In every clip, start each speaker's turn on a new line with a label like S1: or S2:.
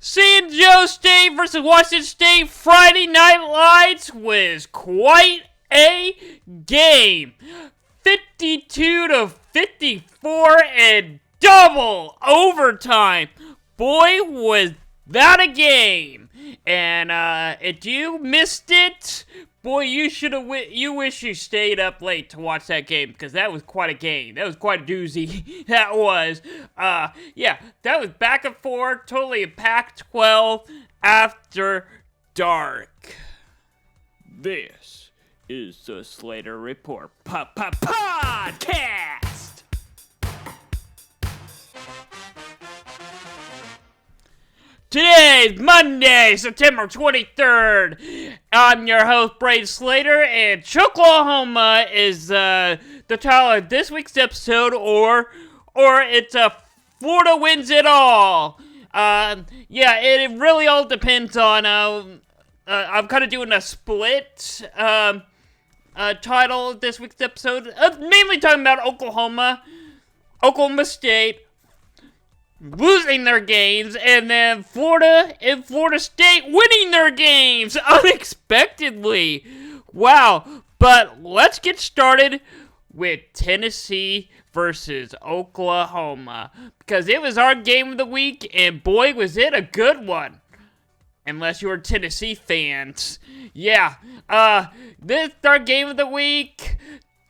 S1: San Jose State versus Washington State Friday Night Lights was quite a game. 52-54 and double overtime. Boy, was that a game. And if you missed it, boy, you should have. You wish you stayed up late to watch that game, because that was quite a game. That was quite a doozy. That was. Yeah, that was back and forth. Totally a Pac-12 after dark. This is the Slater Report podcast. Today's Monday, September 23rd. I'm your host, Braden Slater, and Choklahoma is the title of this week's episode, or it's Florida wins it all. Yeah, it really all depends on. I'm kind of doing a split title of this week's episode, mainly talking about Oklahoma State losing their games, and then Florida and Florida State winning their games unexpectedly. Wow. But let's get started with Tennessee versus Oklahoma, because it was our game of the week, and boy, was it a good one. Unless you were Tennessee fans. Yeah. This is our game of the week.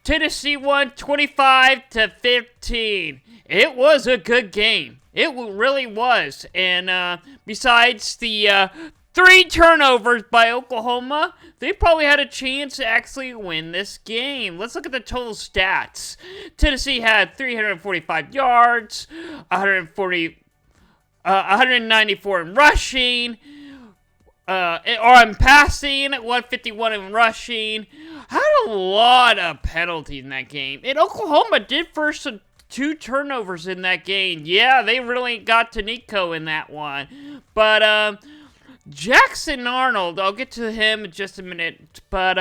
S1: Tennessee won 25-15. It was a good game. It really was. And besides the 3 turnovers by Oklahoma, they probably had a chance to actually win this game. Let's look at the total stats. Tennessee had 345 yards, 194 in rushing, or in passing, 151 in rushing. Had a lot of penalties in that game. And Oklahoma did first 2 turnovers in that game. Yeah, they really got to Nico in that one. But, Jackson Arnold, I'll get to him in just a minute. But,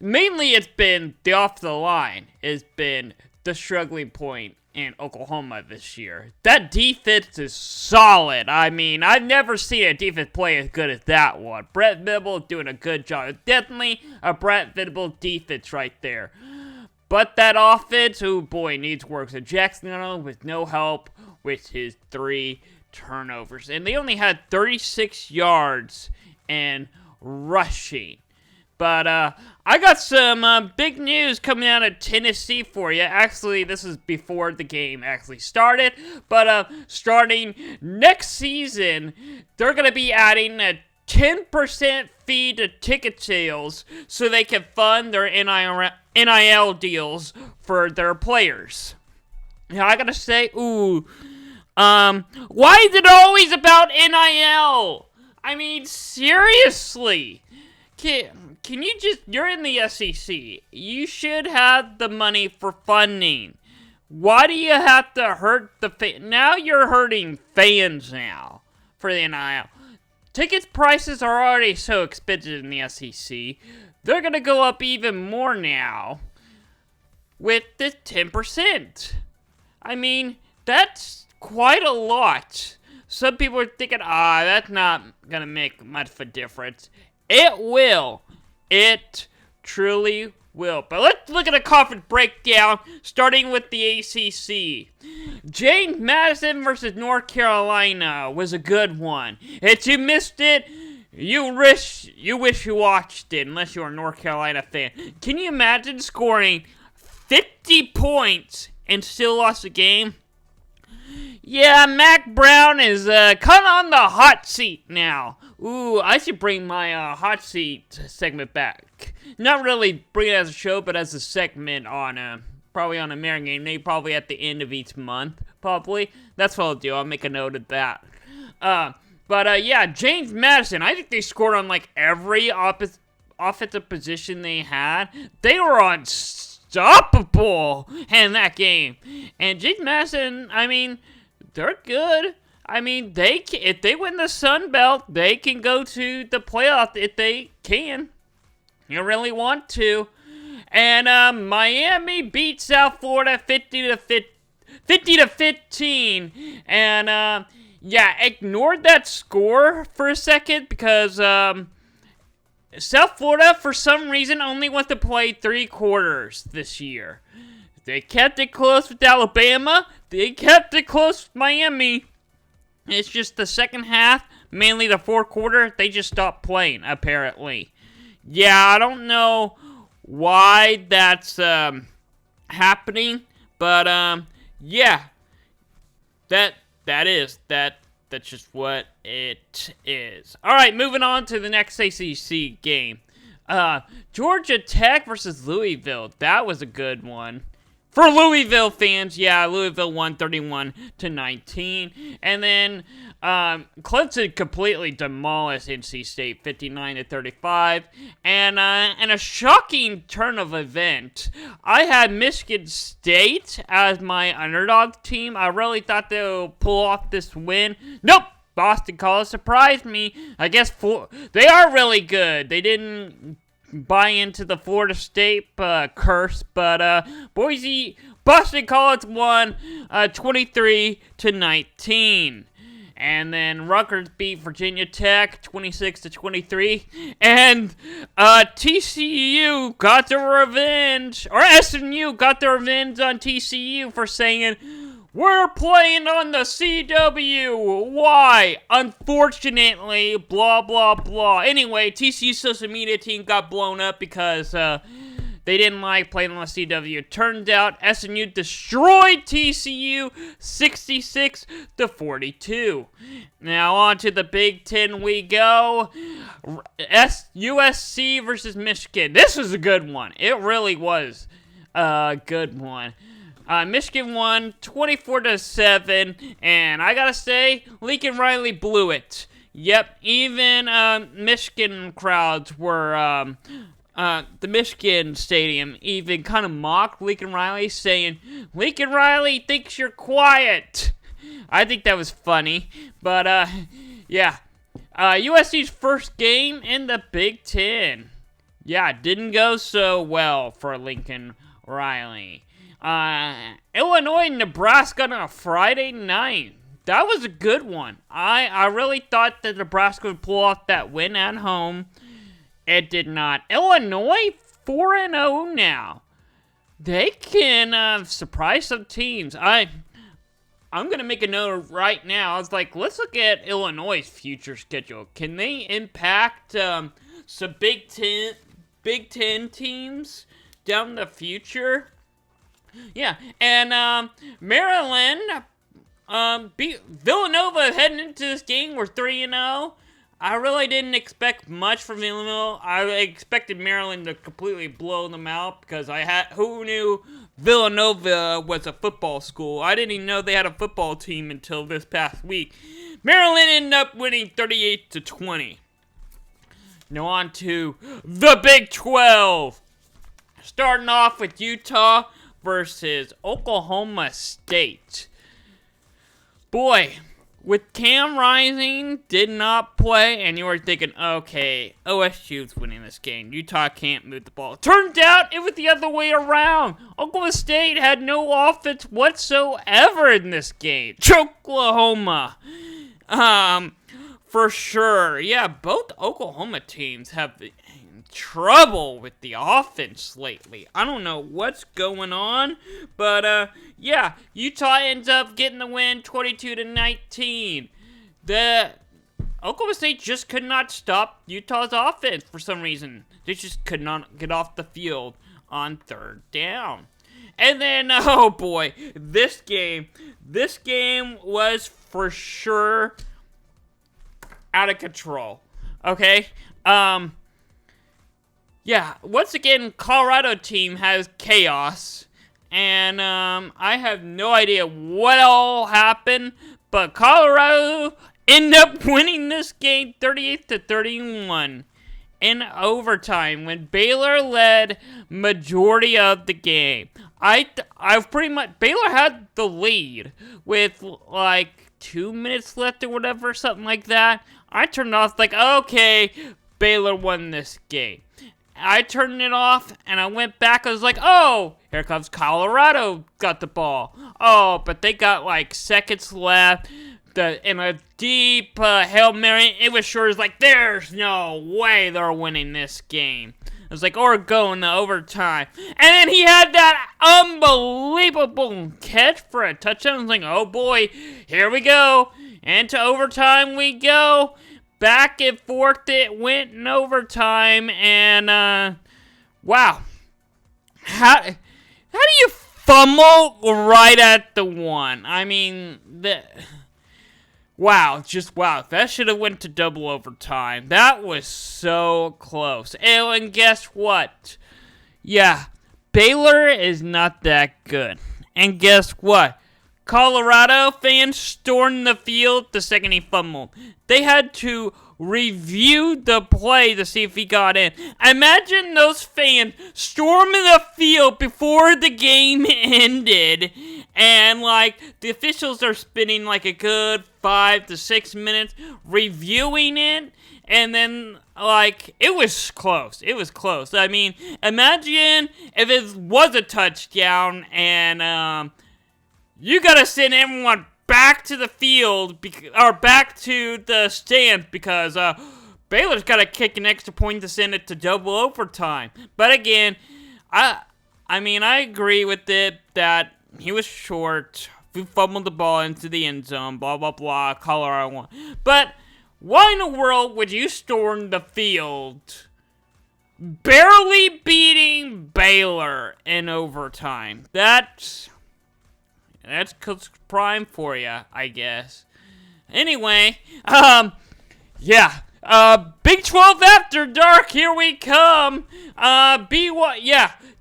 S1: mainly it's been the off the line has been the struggling point in Oklahoma this year. That defense is solid. I mean, I've never seen a defense play as good as that one. Brett Venables doing a good job. Definitely a Brett Venables defense right there. But that offense, oh boy, needs work. So Jackson Arnold with no help with his 3 turnovers. And they only had 36 yards in rushing. But I got some big news coming out of Tennessee for you. Actually, this is before the game actually started. But starting next season, they're going to be adding a 10% fee to ticket sales so they can fund their NIL deals for their players. Now, I gotta say, why is it always about NIL? I mean, seriously. Can you you're in the SEC. You should have the money for funding. Why do you have to hurt the fans? Now you're hurting fans now for the NIL. Tickets prices are already so expensive in the SEC. They're going to go up even more now with the 10%. I mean, that's quite a lot. Some people are thinking, that's not going to make much of a difference. It will. It truly will. But let's look at a conference breakdown, starting with the ACC. James Madison versus North Carolina was a good one. If you missed it, you wish you watched it, unless you're a North Carolina fan. Can you imagine scoring 50 points and still lost the game? Yeah, Mac Brown is kind of on the hot seat now. Ooh, I should bring my hot seat segment back. Not really bring it as a show, but as a segment on probably on American Game Day, probably at the end of each month, probably. That's what I'll do. I'll make a note of that. But yeah, James Madison, I think they scored on like every offensive position they had. They were unstoppable in that game. And James Madison, I mean, they're good. I mean, if they win the Sun Belt, they can go to the playoff if they can. You really want to. And Miami beat South Florida 50-15. And yeah, ignored that score for a second because South Florida, for some reason, only wants to play 3 quarters this year. They kept it close with Alabama. They kept it close with Miami. It's just the second half, mainly the fourth quarter, they just stopped playing, apparently. Yeah, I don't know why that's happening, but yeah, that's just what it is. All right, moving on to the next ACC game. Georgia Tech versus Louisville. That was a good one. For Louisville fans, yeah, Louisville won 31-19. And then Clemson completely demolished NC State 59-35. And a shocking turn of event. I had Michigan State as my underdog team. I really thought they would pull off this win. Nope. Boston College surprised me. I guess they are really good. They didn't buy into the Florida State curse, but Boston College won 23-19. And then Rutgers beat Virginia Tech 26-23. And TCU got their revenge, or SMU got their revenge on TCU for saying, "We're playing on the CW. Why? Unfortunately, blah, blah, blah." Anyway, TCU's social media team got blown up because they didn't like playing on the CW. It turned out SMU destroyed TCU 66-42. Now on to the Big Ten we go. USC versus Michigan. This was a good one. It really was a good one. Michigan won 24-7, and I gotta say, Lincoln Riley blew it. Yep, even Michigan crowds were, the Michigan Stadium even kind of mocked Lincoln Riley, saying, "Lincoln Riley thinks you're quiet." I think that was funny, but yeah. USC's first game in the Big Ten. Yeah, didn't go so well for Lincoln Riley. Illinois and Nebraska on a Friday night. That was a good one. I really thought that Nebraska would pull off that win at home. It did not. Illinois 4-0 now. They can surprise some teams. I'm gonna make a note right now. I was like, let's look at Illinois' future schedule. Can they impact some Big Ten teams down the future? Yeah, and Maryland beat Villanova heading into this game. We're 3-0. I really didn't expect much from Villanova. I expected Maryland to completely blow them out because who knew Villanova was a football school? I didn't even know they had a football team until this past week. Maryland ended up winning 38-20. Now on to the Big 12. Starting off with Utah versus Oklahoma State. Boy, with Cam Rising did not play, and you were thinking, okay, OSU's winning this game. Utah can't move the ball. Turned out it was the other way around. Oklahoma State had no offense whatsoever in this game. Choklahoma. For sure. Yeah, both Oklahoma teams have trouble with the offense lately. I don't know what's going on, but yeah, Utah ends up getting the win 22-19. The Oklahoma State just could not stop Utah's offense for some reason. They just could not get off the field on third down. And then, oh boy, this game was for sure out of control. Okay? Yeah, once again, Colorado team has chaos, and I have no idea what all happened, but Colorado ended up winning this game 38-31 in overtime when Baylor led majority of the game. I've pretty much Baylor had the lead with like 2 minutes left or whatever, something like that. I turned it off like, okay, Baylor won this game. I turned it off, and I went back. I was like, oh, here comes Colorado, got the ball. Oh, but they got, like, seconds left. in a deep Hail Mary. It was sure as like, there's no way they're winning this game. It was like, or going to overtime. And then he had that unbelievable catch for a touchdown. I was like, oh boy, here we go. And to overtime we go. Back and forth it went in overtime. And, wow. How do you fumble right at the one? I mean, wow, just wow. That should have went to double overtime. That was so close. And guess what? Yeah, Baylor is not that good. And guess what? Colorado fans stormed the field the second he fumbled. They had to review the play to see if he got in. Imagine those fans storming the field before the game ended, and like the officials are spending like a good 5 to 6 minutes reviewing it, and then like it was close. It was close. I mean, imagine if it was a touchdown and you gotta send everyone back to the field, or back to the stands, because Baylor's gotta kick an extra point to send it to double overtime. But again, I mean, I agree with it that he was short. We fumbled the ball into the end zone, blah, blah, blah, Colorado won. But why in the world would you storm the field barely beating Baylor in overtime? That's Coach Prime for you, I guess. Anyway, yeah. Big 12 After Dark, here we come.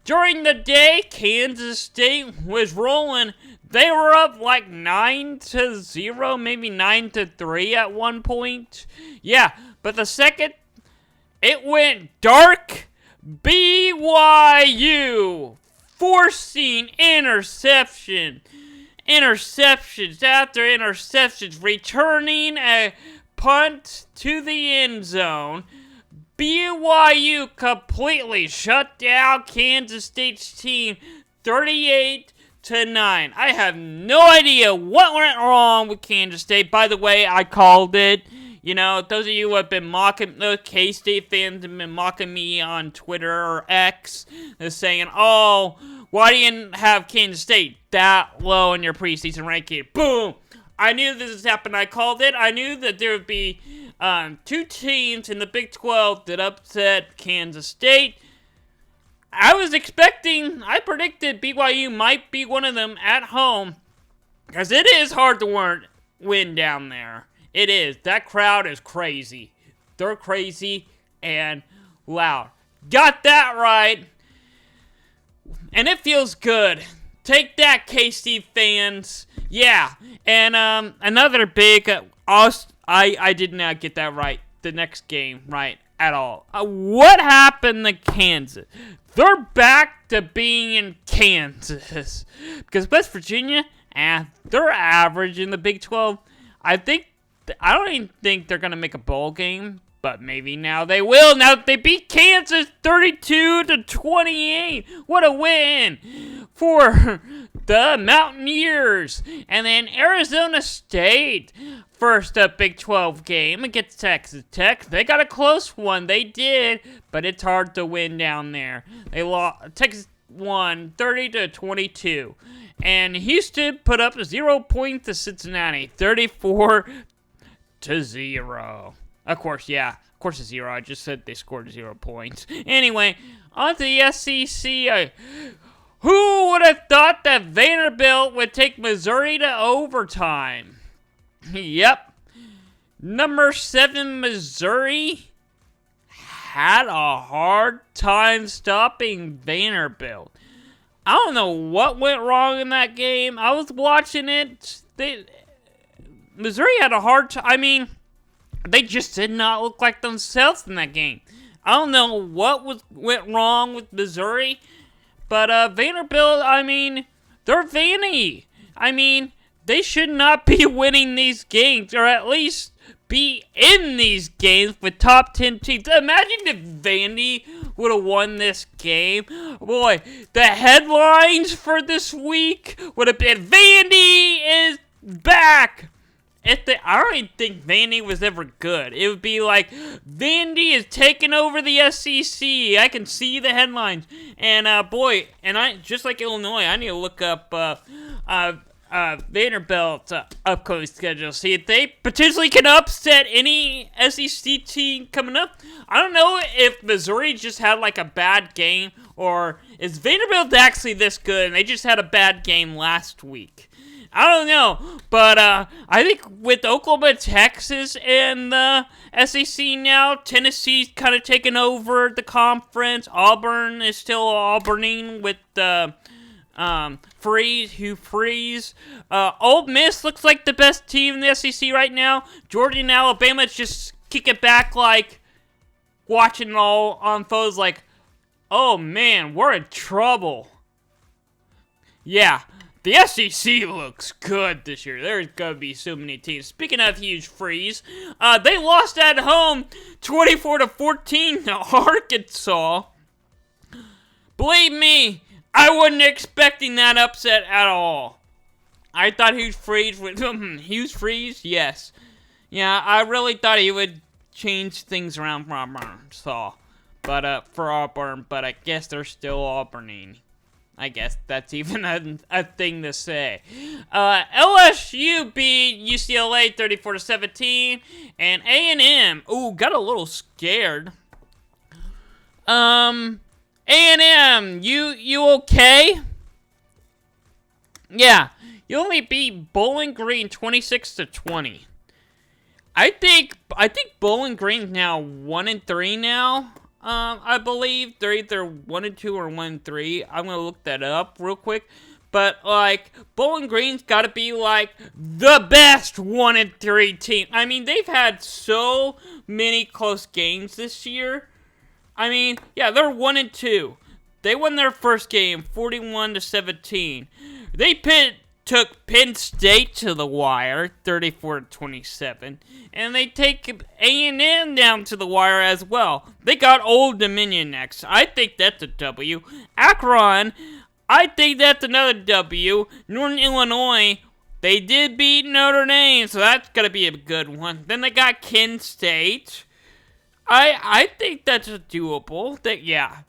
S1: During the day, Kansas State was rolling. They were up like 9-0, maybe 9-3 at one point. Yeah, but the second it went dark, BYU forcing interceptions after interceptions, returning a punt to the end zone. BYU completely shut down Kansas State's team 38-9. I have no idea what went wrong with Kansas State. By the way, I called it. You know, those of you who have been mocking, the K-State fans have been mocking me on Twitter or X, saying, oh, why do you have Kansas State that low in your preseason ranking? Boom! I knew this was happening. I called it. I knew that there would be two teams in the Big 12 that upset Kansas State. I predicted BYU might be one of them at home, because it is hard to win down there. It is. That crowd is crazy. They're crazy and loud. Got that right. And it feels good. Take that, K-State fans. Yeah. And another big... I did not get that right. The next game right at all. What happened to Kansas? They're back to being in Kansas. Because West Virginia, they're average in the Big 12. I don't even think they're going to make a bowl game, but maybe now they will. Now they beat Kansas 32-28. What a win for the Mountaineers. And then Arizona State, first up Big 12 game against Texas Tech. They got a close one. They did, but it's hard to win down there. Texas won 30-22. And Houston put up 0 points to Cincinnati, 34-0. Of course, yeah. Of course it's 0. I just said they scored 0 points. Anyway, on to the SEC. Who would have thought that Vanderbilt would take Missouri to overtime? Yep. Number 7 Missouri had a hard time stopping Vanderbilt. I don't know what went wrong in that game. I was watching it. Missouri had a hard time. I mean, they just did not look like themselves in that game. I don't know what went wrong with Missouri, but Vanderbilt, I mean, they're Vanny. I mean, they should not be winning these games, or at least be in these games with top 10 teams. Imagine if Vandy would have won this game. Boy, the headlines for this week would have been Vandy is back. I don't even think Vandy was ever good. It would be like, Vandy is taking over the SEC. I can see the headlines. And, boy, and I, just like Illinois, I need to look up, Vanderbilt's upcoming schedule. See if they potentially can upset any SEC team coming up. I don't know if Missouri just had like a bad game, or is Vanderbilt actually this good and they just had a bad game last week. I don't know, but I think with Oklahoma, Texas, and the SEC now, Tennessee's kind of taking over the conference. Auburn is still Auburning with Freeze. Ole Miss looks like the best team in the SEC right now. Georgia and Alabama just kick it back, like watching it all unfold. Like, oh man, we're in trouble. Yeah, the SEC looks good this year. There's gonna be so many teams. Speaking of huge freeze, they lost at home 24-14 to Arkansas. Believe me, I wasn't expecting that upset at all. I thought Hugh Freeze would... Hugh Freeze? Yes. Yeah, I really thought he would change things around for Arkansas. But, for Auburn. But I guess they're still Auburning. I guess that's even a thing to say. LSU beat UCLA 34-17. And A&M... Ooh, got a little scared. A&M, you okay? Yeah, you only beat Bowling Green 26-20. I think Bowling Green's now 1-3 now. I believe they're either 1-2 or 1-3. I'm gonna look that up real quick. But like, Bowling Green's got to be like the best 1-3 team. I mean, they've had so many close games this year. I mean, yeah, they're 1-2. They won their first game, 41-17. They took Penn State to the wire, 34-27, and they take A&M down to the wire as well. They got Old Dominion next. I think that's a W. Akron, I think that's another W. Northern Illinois, they did beat Notre Dame, so that's gonna be a good one. Then they got Kent State. I think that's doable. Yeah.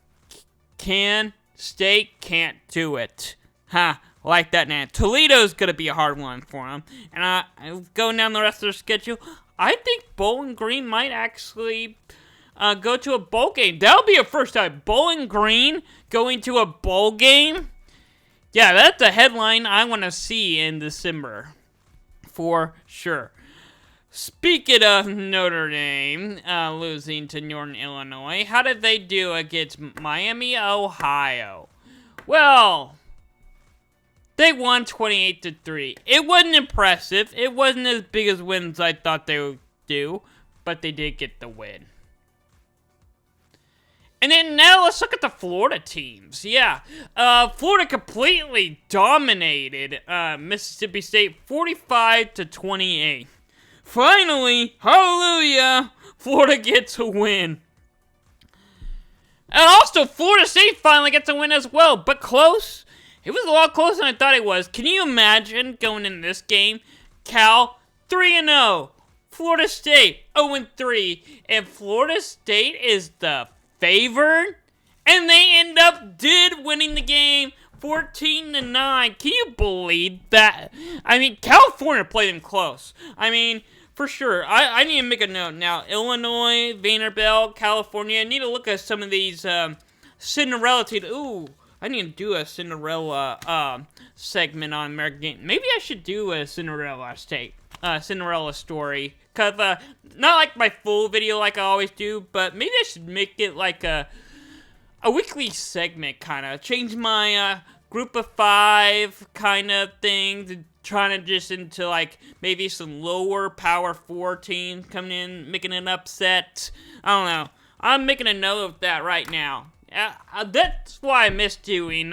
S1: Kent State can't do it. Ha, like that now. Toledo's going to be a hard one for them. And going down the rest of their schedule, I think Bowling Green might actually go to a bowl game. That'll be a first time. Bowling Green going to a bowl game? Yeah, that's a headline I want to see in December. For sure. Speaking of Notre Dame losing to Northern Illinois, how did they do against Miami, Ohio? Well, they won 28-3. It wasn't impressive. It wasn't as big as wins I thought they would do, but they did get the win. And then now let's look at the Florida teams. Yeah, Florida completely dominated Mississippi State 45-28. Finally, hallelujah, Florida gets a win. And also, Florida State finally gets a win as well, but close. It was a lot closer than I thought it was. Can you imagine going in this game? Cal, 3-0. Florida State, 0-3. And Florida State is the favorite. And they did winning the game 14-9. Can you believe that? I mean, California played them close. I mean, for sure. I need to make a note now. Illinois, Vanderbilt, California. I need to look at some of these Cinderella teams. Ooh, I need to do a Cinderella segment on American Game. Maybe I should do a Cinderella story. Cause not like my full video like I always do, but maybe I should make it like a weekly segment, kind of change my group of 5 kind of thing, trying to just into like maybe some lower power 4 teams coming in, making an upset. I don't know. I'm making a note of that right now. That's why I miss doing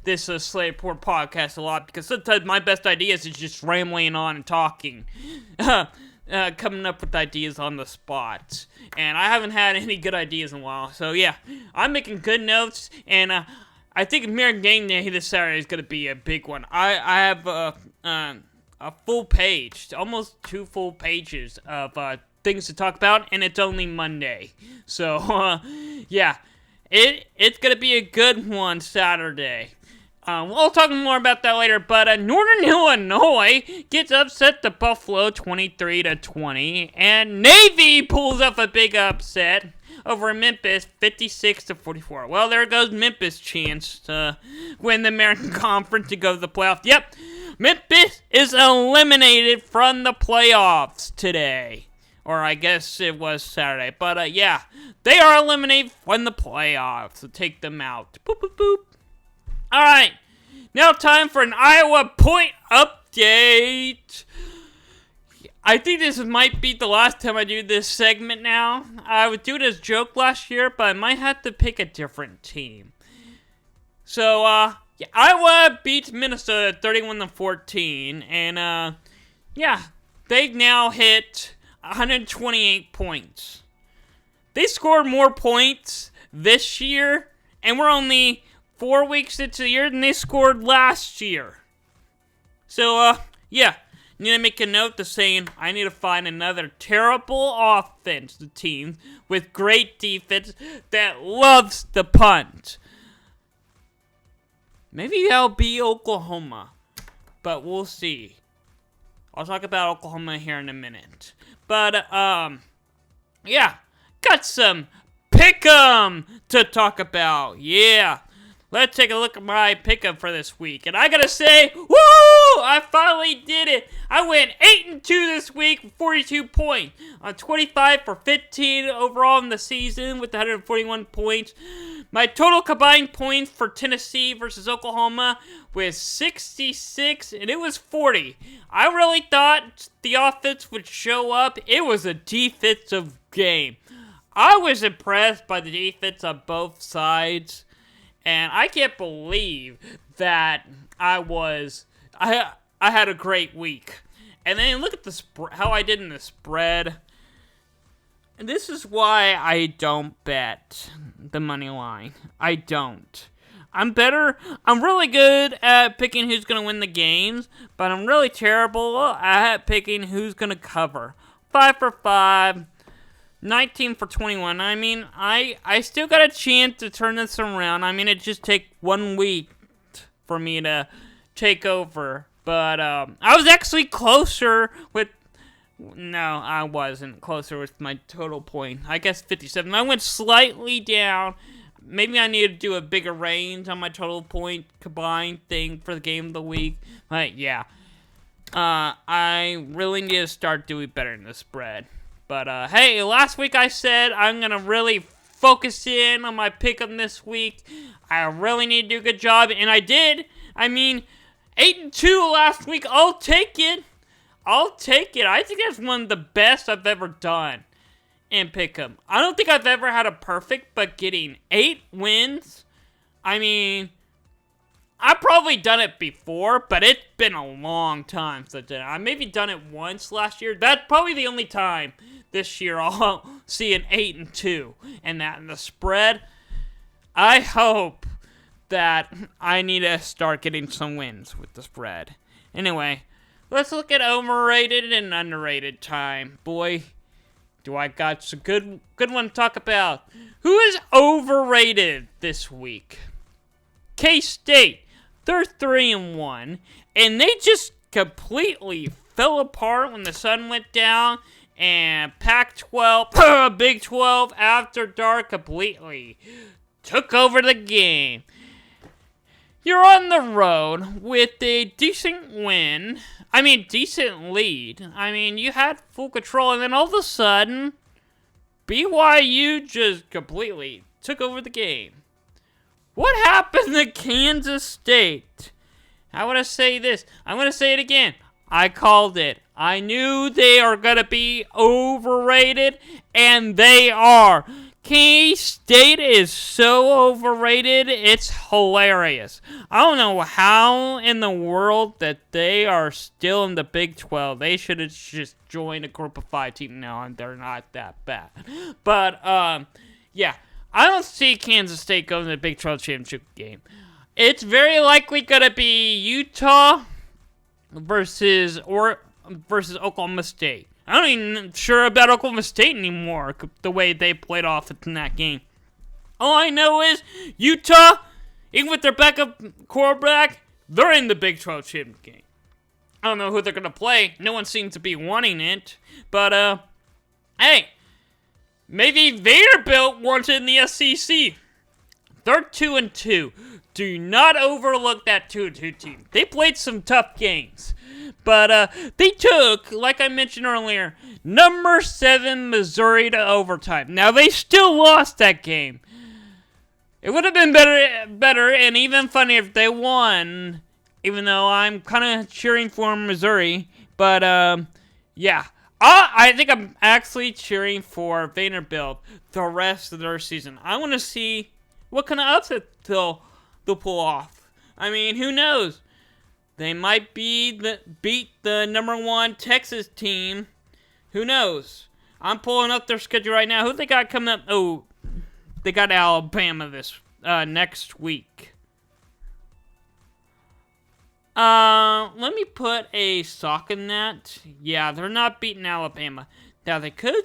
S1: this Slater podcast a lot, because sometimes my best ideas is just rambling on and talking. Coming up with ideas on the spot. And I haven't had any good ideas in a while. So yeah, I'm making good notes, and I think American Game Day this Saturday is going to be a big one. I have a full page, almost 2 full pages of things to talk about, and it's only Monday. So, yeah, it's gonna be a good one Saturday. We'll talk more about that later, but Northern Illinois gets upset to Buffalo 23-20, and Navy pulls up a big upset over Memphis 56-44. Well, there goes Memphis' chance to win the American Conference to go to the playoffs. Yep, Memphis is eliminated from the playoffs today. Or I guess it was Saturday. But yeah, they are eliminated from the playoffs. So take them out. Boop, boop, boop. Alright, now time for an Iowa point update. I think this might be the last time I do this segment now. I would do it as a joke last year, but I might have to pick a different team. So, yeah, Iowa beats Minnesota 31-14, and, yeah, they've now hit 128 points. They scored more points this year, and we're only 4 weeks into the year than they scored last year. So, yeah. Need to make a note to saying I need to find another terrible offensive team with great defense that loves the punt. Maybe that'll be Oklahoma, but we'll see. I'll talk about Oklahoma here in a minute. But, yeah, got some pick'em to talk about. Yeah. Let's take a look at my pickup for this week. And I gotta say, woo! I finally did it. I went 8-2 this week with 42 points. On 25 for 15 overall in the season with 141 points. My total combined points for Tennessee versus Oklahoma was 66, and it was 40. I really thought the offense would show up. It was a defensive game. I was impressed by the defense on both sides. And I can't believe that I had a great week. And then look at the how I did in the spread. And this is why I don't bet the money line. I don't. I'm really good at picking who's going to win the games, but I'm really terrible at picking who's going to cover. 5 for 5. 19 for 21. I mean, I still got a chance to turn this around. I mean, it just take 1 week for me to take over. But I was actually closer with... No, I wasn't closer with my total point. I guess 57. I went slightly down. Maybe I need to do a bigger range on my total point combined thing for the game of the week. But yeah, I really need to start doing better in the spread. But, hey, last week I said I'm going to really focus in on my pick-up this week. I really need to do a good job, and I did. I mean, 8-2 last week. I'll take it. I think that's one of the best I've ever done in pick-up. I don't think I've ever had a perfect, but getting 8 wins, I mean... I've probably done it before, but it's been a long time since I did it. I maybe done it once last year. That's probably the only time this year I'll see an 8-2. And that in the spread, I hope that I need to start getting some wins with the spread. Anyway, let's look at overrated and underrated time. Boy, do I got some good one to talk about. Who is overrated this week? K-State. They're 3-1, and they just completely fell apart when the sun went down, and Pac-12, Big 12, after dark completely took over the game. You're on the road with a decent lead. I mean, you had full control, and then all of a sudden, BYU just completely took over the game. What happened to Kansas State? I want to say this. I'm going to say it again. I called it. I knew they are going to be overrated, and they are. K-State is so overrated, it's hilarious. I don't know how in the world that they are still in the Big 12. They should have just joined a group of 5 team now, and they're not that bad. But, yeah. I don't see Kansas State going to the Big 12 championship game. It's very likely going to be Utah versus Oklahoma State. I'm not even sure about Oklahoma State anymore, the way they played off in that game. All I know is Utah, even with their backup quarterback, they're in the Big 12 championship game. I don't know who they're going to play. No one seems to be wanting it. But, hey, maybe Vanderbilt wants it in the SEC. They're 2-2. Do not overlook that 2-2 team. They played some tough games. But they took, like I mentioned earlier, number 7 Missouri to overtime. Now, they still lost that game. It would have been better and even funnier if they won, even though I'm kind of cheering for Missouri. But, yeah. I think I'm actually cheering for Vanderbilt the rest of their season. I want to see what kind of upset they'll pull off. I mean, who knows? They might beat the number 1 Texas team. Who knows? I'm pulling up their schedule right now. Who they got coming up? Oh, they got Alabama this next week. Let me put a sock in that. Yeah, they're not beating Alabama. Now they could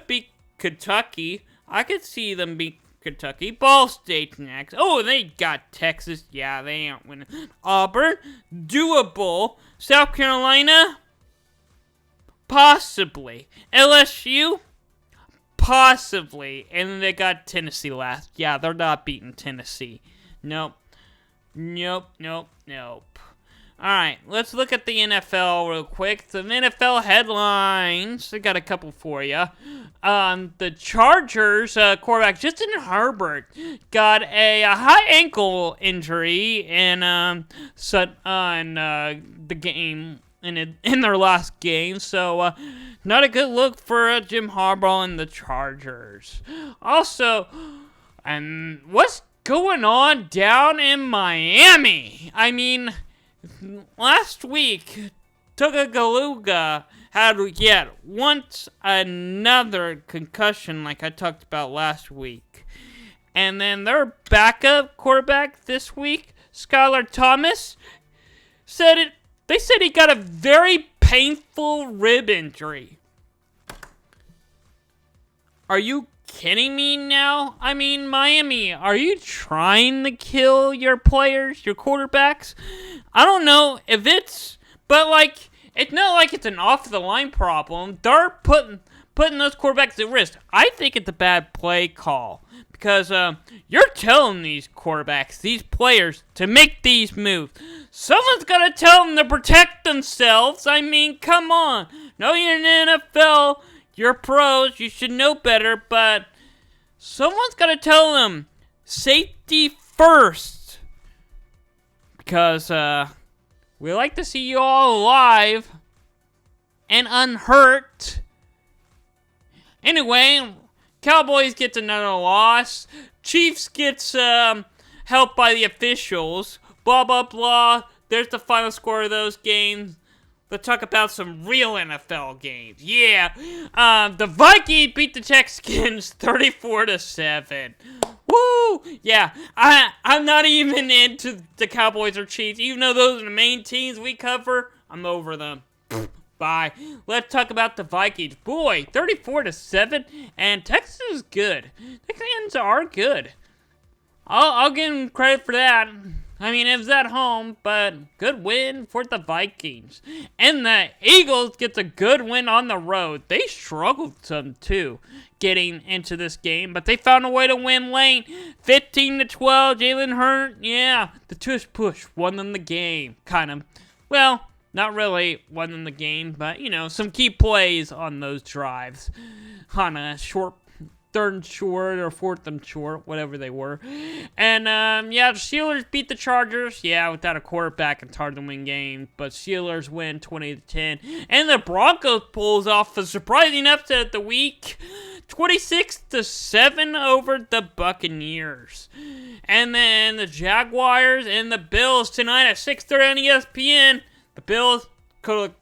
S1: beat Kentucky. I could see them beat Kentucky. Ball State's next. Oh, they got Texas. Yeah, they aren't winning. Auburn, doable. South Carolina, possibly. LSU, possibly. And then they got Tennessee last. Yeah, they're not beating Tennessee. Nope. Alright, let's look at the NFL real quick. Some NFL headlines. I got a couple for you. The Chargers quarterback Justin Herbert got a high ankle injury in the game in their last game. So not a good look for Jim Harbaugh and the Chargers. Also, and what's going on down in Miami? I mean, last week, Tagovailoa had yet once another concussion like I talked about last week. And then their backup quarterback this week, Skylar Thomas, they said he got a very painful rib injury. Are you kidding me now? I mean, Miami, are you trying to kill your players, your quarterbacks? I don't know if but like, it's not like it's an off-the-line problem. They're putting those quarterbacks at risk. I think it's a bad play call because you're telling these quarterbacks, these players, to make these moves. Someone's got to tell them to protect themselves. I mean, come on. No, you're in the NFL. You're pros. You should know better, but someone's got to tell them safety first. Because we like to see you all alive and unhurt. Anyway, Cowboys gets another loss. Chiefs gets helped by the officials. Blah, blah, blah. There's the final score of those games. Let's talk about some real NFL games. Yeah, the Vikings beat the Texans 34-7. Woo! Yeah, I'm not even into the Cowboys or Chiefs. Even though those are the main teams we cover, I'm over them. Bye. Let's talk about the Vikings. Boy, 34-7, and Texas is good. Texans are good. I'll give them credit for that. I mean, it was at home, but good win for the Vikings. And the Eagles get a good win on the road. They struggled some, too, getting into this game, but they found a way to win late. 15-12, Jalen Hurts, yeah, the tush push won them the game, kind of. Well, not really won them the game, but, you know, some key plays on those drives. On a short third and short or fourth and short, whatever they were. And, yeah, the Steelers beat the Chargers. Yeah, without a quarterback, it's hard to win games. But Steelers win 20-10. And the Broncos pulls off a surprising upset of the week. 26-7 over the Buccaneers. And then the Jaguars and the Bills tonight at 6:30 on ESPN. The Bills could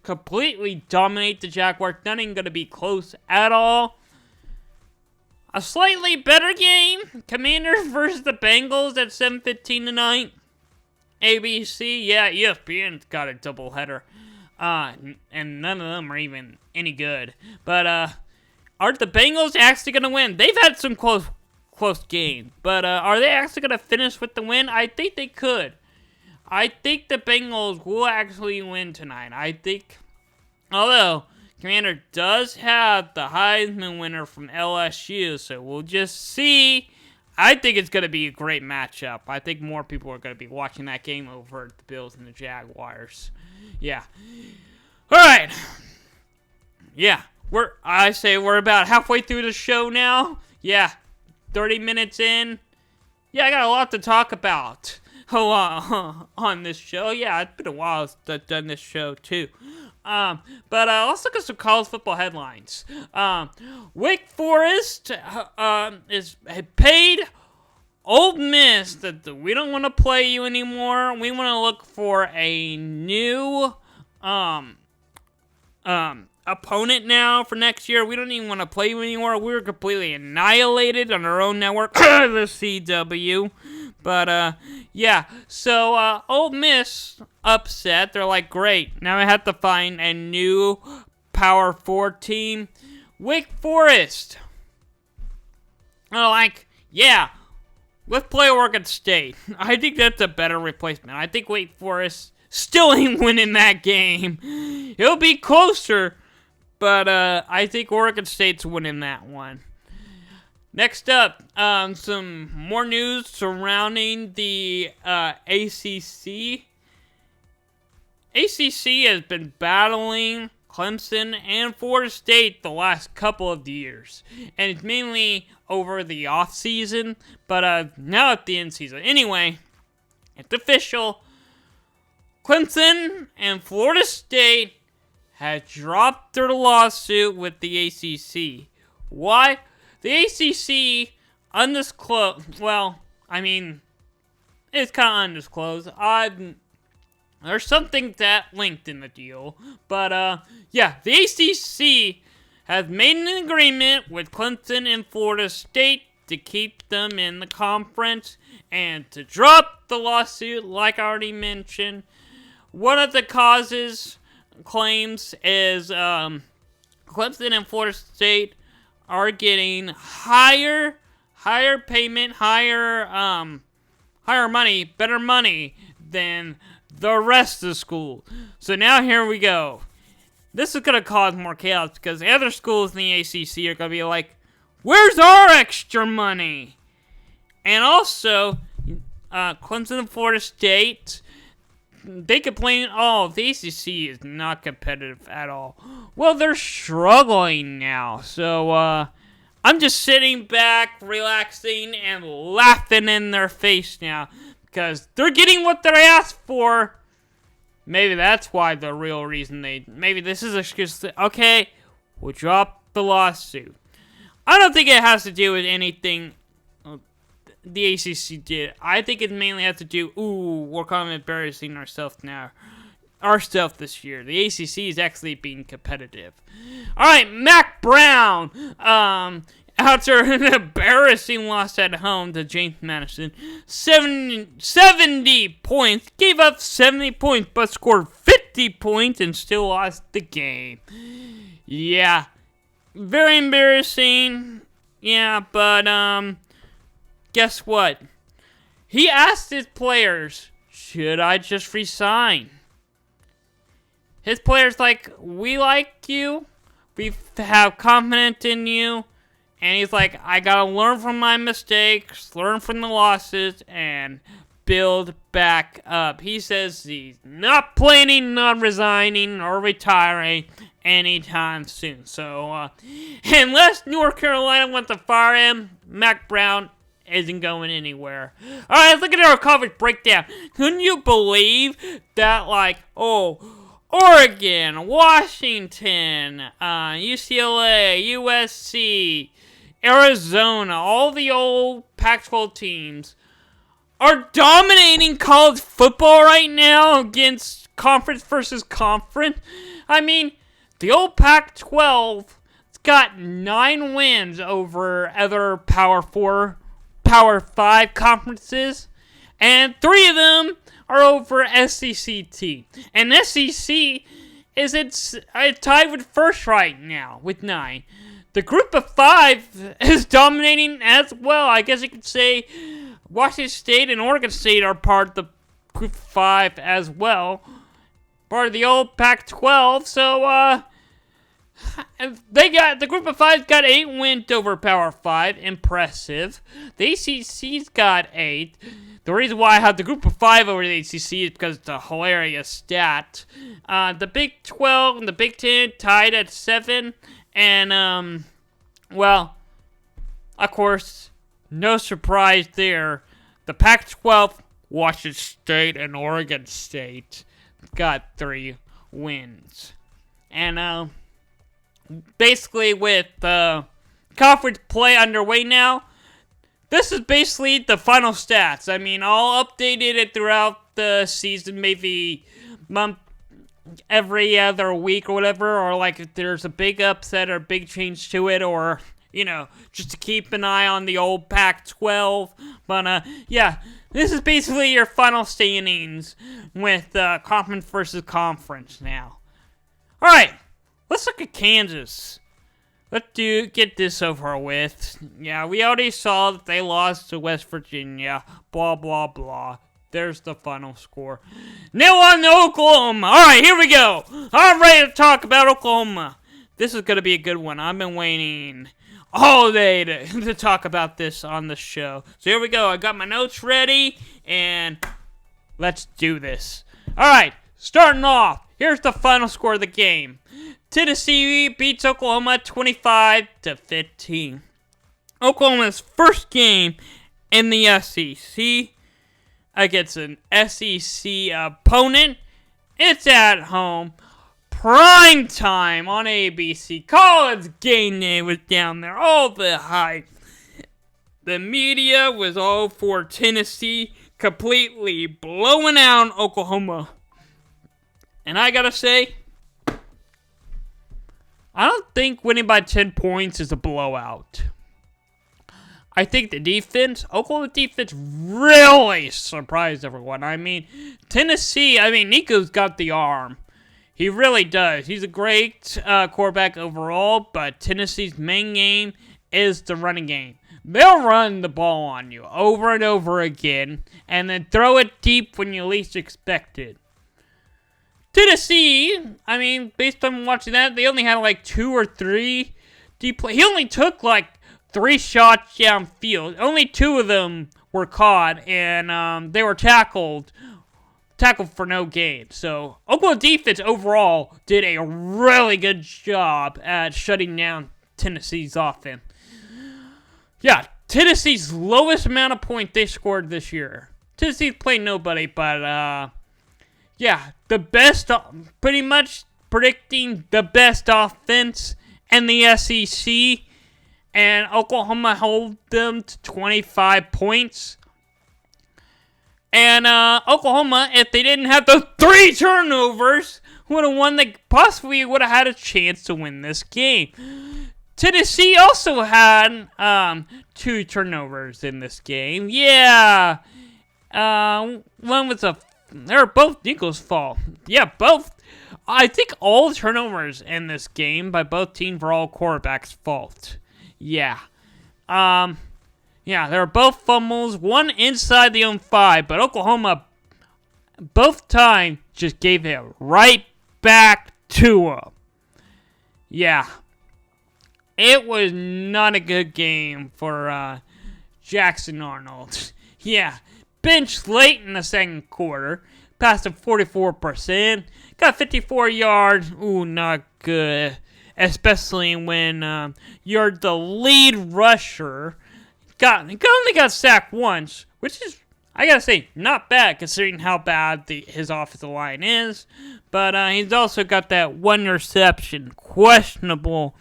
S1: completely dominate the Jaguars. Not even going to be close at all. A slightly better game. Commanders versus the Bengals at 7:15 tonight. ABC, yeah, ESPN's got a doubleheader. And none of them are even any good. But, are the Bengals actually going to win? They've had some close games. But, are they actually going to finish with the win? I think they could. I think the Bengals will actually win tonight. Although, Commander does have the Heisman winner from LSU, so we'll just see. I think it's going to be a great matchup. I think more people are going to be watching that game over the Bills and the Jaguars. Yeah. All right. Yeah. We're about halfway through the show now. Yeah. 30 minutes in. Yeah, I got a lot to talk about on this show. Yeah, it's been a while since I've done this show, too. But let's look at some college football headlines. Wake Forest is paid Ole Miss that we don't want to play you anymore. We want to look for a new opponent now for next year. We don't even want to play you anymore. We were completely annihilated on our own network, the CW. But, yeah, so, Ole Miss upset. They're like, great, now I have to find a new Power 4 team. Wake Forest. They're like, yeah, let's play Oregon State. I think that's a better replacement. I think Wake Forest still ain't winning that game. It'll be closer, but, I think Oregon State's winning that one. Next up, some more news surrounding the ACC. ACC has been battling Clemson and Florida State the last couple of years. And it's mainly over the off-season, but now at the end-season. Anyway, it's official. Clemson and Florida State have dropped their lawsuit with the ACC. Why? The ACC undisclosed, well, I mean, it's kind of undisclosed. There's something that linked in the deal. But, yeah, the ACC has made an agreement with Clemson and Florida State to keep them in the conference and to drop the lawsuit, like I already mentioned. One of the claims is Clemson and Florida State are getting higher payment, higher money, better money than the rest of the school. So now here we go. This is going to cause more chaos because the other schools in the ACC are going to be like, where's our extra money? And also, Clemson and Florida State, they complain, oh, the ACC is not competitive at all. Well, they're struggling now. So, I'm just sitting back, relaxing, and laughing in their face now. Because they're getting what they asked for. Maybe that's why the real reason maybe this is an excuse. Okay, we'll drop the lawsuit. I don't think it has to do with anything the ACC did. I think it mainly has to do, we're kind of embarrassing ourselves now. Ourselves this year. The ACC is actually being competitive. Alright, Mac Brown. After an embarrassing loss at home to James Madison, 70 points, gave up 70 points, but scored 50 points and still lost the game. Yeah, very embarrassing. Yeah, but, guess what? He asked his players, should I just resign? His players like, we like you, we have confidence in you, and he's like, I gotta learn from my mistakes, learn from the losses, and build back up. He says he's not planning on resigning or retiring anytime soon. So, unless North Carolina wants to fire him, Mac Brown isn't going anywhere. Alright, let's look at our coverage breakdown. Couldn't you believe that, like, Oregon, Washington, UCLA, USC, Arizona, all the old Pac-12 teams are dominating college football right now against conference versus conference? I mean, the old Pac-12 has got 9 wins over other Power 4, Power 5 conferences, and 3 of them are over SEC team. And SEC is tied with first right now with 9. The group of 5 is dominating as well. I guess you could say Washington State and Oregon State are part of the group of 5 as well. Part of the old Pac-12. So, the group of 5 got 8 wins over Power 5. Impressive. The ACC's got 8. The reason why I have the group of 5 over the ACC is because it's a hilarious stat. The Big 12 and the Big 10 tied at 7. And, well, of course, no surprise there. The Pac-12, Washington State and Oregon State got 3 wins. And, basically with conference play underway now, this is basically the final stats. I mean, I'll update it throughout the season, maybe every other week or whatever, or like if there's a big upset or big change to it, or, you know, just to keep an eye on the old Pac-12. But, yeah, this is basically your final standings with conference versus conference now. Alright, let's look at Kansas. Let's get this over with. Yeah, we already saw that they lost to West Virginia. Blah, blah, blah. There's the final score. Now on to Oklahoma. Alright, here we go. I'm ready to talk about Oklahoma. This is going to be a good one. I've been waiting all day to talk about this on the show. So here we go. I got my notes ready, and let's do this. Alright, starting off. Here's the final score of the game. Tennessee beats Oklahoma 25-15. Oklahoma's first game in the SEC against an SEC opponent. It's at home. Prime time on ABC. College Game Day was down there. All the hype. The media was all for Tennessee, completely blowing out Oklahoma. And I gotta say, I don't think winning by 10 points is a blowout. I think the defense, Oklahoma defense, really surprised everyone. I mean, Tennessee, Nico's got the arm. He really does. He's a great quarterback overall, but Tennessee's main game is the running game. They'll run the ball on you over and over again, and then throw it deep when you least expect it. Tennessee, based on watching that, they only had like 2 or 3 deep play. He only took like 3 shots downfield. Only 2 of them were caught, and they were tackled for no gain. So Oklahoma defense overall did a really good job at shutting down Tennessee's offense. Yeah, Tennessee's lowest amount of points they scored this year. Tennessee's played nobody, but yeah, the best, pretty much predicting the best offense in the SEC, and Oklahoma held them to 25 points. And Oklahoma, if they didn't have those 3 turnovers, would have won. They possibly would have had a chance to win this game. Tennessee also had 2 turnovers in this game. Yeah, one was they were both Nico's fault. Yeah, both. I think all turnovers in this game by both teams were all quarterback's fault. Yeah. Yeah, they were both fumbles, one inside the own 5, but Oklahoma both times just gave it right back to them. Yeah. It was not a good game for Jackson Arnold. Yeah. Benched late in the second quarter. Passed at 44%. Got 54 yards. Ooh, not good. Especially when you're the lead rusher. He only got sacked once, which is, I gotta say, not bad considering how bad his offensive line is. But he's also got that 1 interception. Questionable